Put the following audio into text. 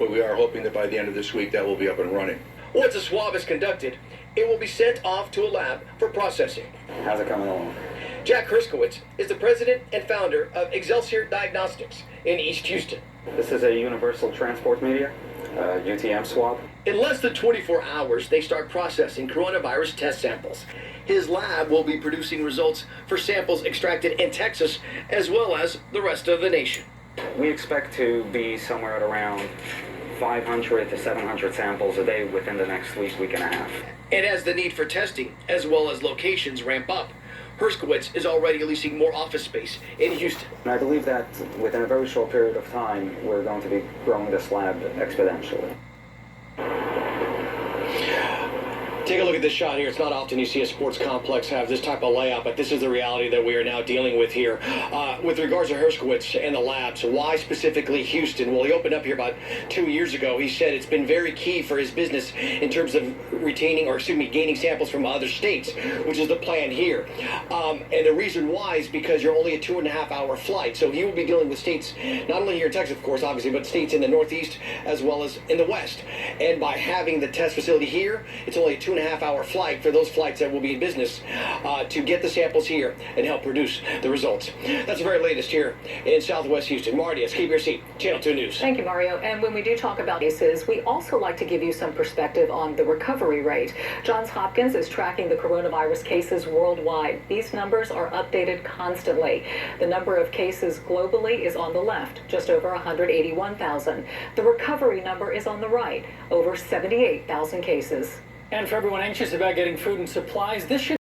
but we are hoping that by the end of this week that will be up and running. Once a swab is conducted, it will be sent off to a lab for processing. How's it coming along? Jack Herskowitz is the president and founder of Excelsior Diagnostics in East Houston. This is a universal transport media, UTM swab. In less than 24 hours, they start processing coronavirus test samples. His lab will be producing results for samples extracted in Texas as well as the rest of the nation. We expect to be somewhere at around 500 to 700 samples a day within the next week and a half. And as the need for testing as well as locations ramp up, Herskowitz is already leasing more office space in Houston. And I believe that within a very short period of time, we're going to be growing this lab exponentially. Take a look at this shot here. It's not often you see a sports complex have this type of layout, but this is the reality that we are now dealing with here. With regards to Herskowitz and the labs, why specifically Houston? Well, he opened up here about 2 years ago. He said it's been very key for his business in terms of gaining samples from other states, which is the plan here. And the reason why is because you're only a 2.5 hour flight. So he will be dealing with states, not only here in Texas, of course, obviously, but states in the Northeast as well as in the West. And by having the test facility here, it's only a 2.5 hour flight for those flights that will be in business to get the samples here and help produce the results. That's the very latest here in Southwest Houston. Marty, keep your seat. Channel 2 News. Thank you, Mario. And when we do talk about cases, we also like to give you some perspective on the recovery rate. Johns Hopkins is tracking the coronavirus cases worldwide. These numbers are updated constantly. The number of cases globally is on the left, just over 181,000. The recovery number is on the right, over 78,000 cases. And for everyone anxious about getting food and supplies, this should